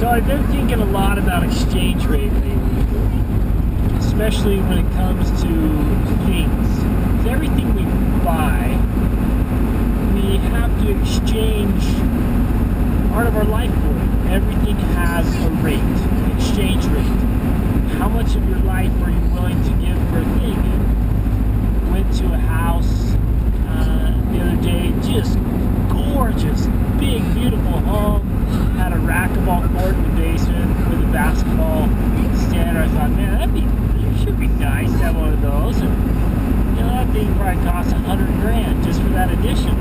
So I've been thinking a lot about exchange rate lately, especially when it comes to things. 'Cause everything we buy, we have to exchange part of our life for it. Everything has a rate, an exchange rate. How much of your life are you willing to give for a thing? And went to a house the other day, just gorgeous, big, beautiful home. Had a racquetball court in the basement with a basketball stand. I thought, man, it should be nice to have one of those. And that thing probably costs $100,000 just for that addition.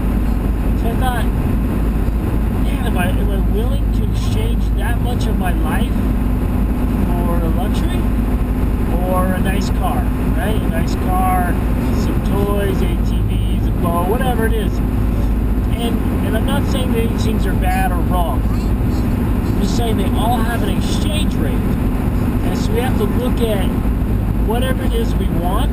So I thought, man, am I willing to exchange that much of my life for a luxury or a nice car, right? A nice car, some toys, ATVs, a bow, whatever it is. And I'm not saying that these things are bad or wrong. I'm just saying they all have an exchange rate. And so we have to look at whatever it is we want,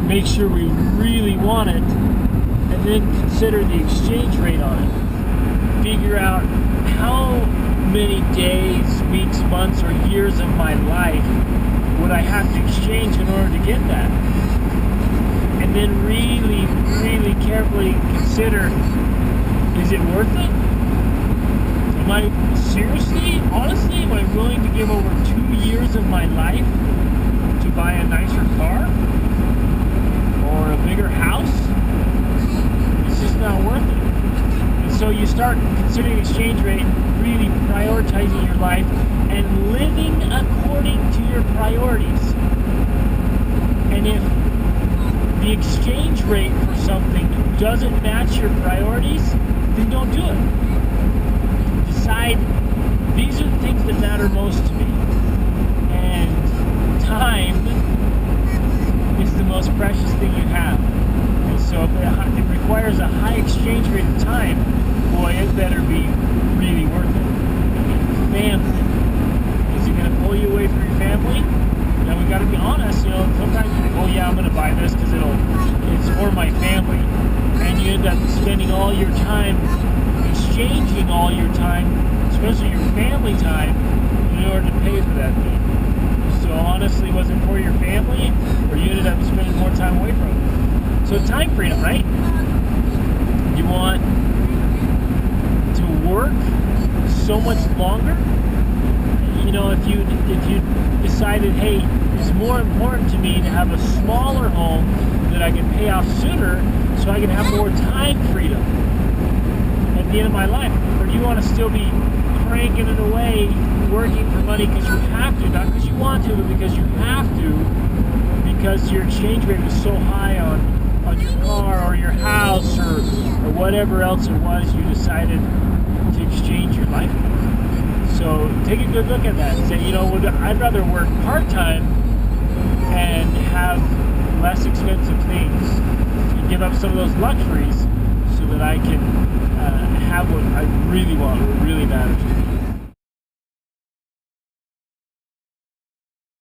make sure we really want it, and then consider the exchange rate on it. Figure out how many days, weeks, months, or years of my life would I have to exchange in order to get that. And then really, really carefully consider, is it worth it? Am I seriously, honestly, am I willing to give over 2 years of my life to buy a nicer car or a bigger house? It's just not worth it. And so you start considering exchange rate, really prioritizing your life and living according to your priorities. And if the exchange rate for something doesn't match your priorities, then don't do it. Decide, these are the things that matter most to me. And time is the most precious thing you have. And so if it requires a high exchange rate of time, boy, it better be really worth it. Family. Is it going to pull you away from your family? Now we got to be honest, sometimes you think, oh yeah, I'm going to buy this because it's for my family. And you end up spending all your time, exchanging all your time, especially your family time, in order to pay for that thing. So honestly, was it for your family, or you ended up spending more time away from it? So time freedom, right? You want to work so much longer? If you decided, hey, it's more important to me to have a smaller home that I can pay off sooner so I can have more time freedom at the end of my life. Or do you want to still be cranking it away, working for money because you have to, not because you want to, but because you have to, because your exchange rate was so high on your car or your house or whatever else it was you decided to exchange your life for? So take a good look at that and say, I'd rather work part-time and have less expensive things and give up some of those luxuries so that I can have what I really want, what really matters to me.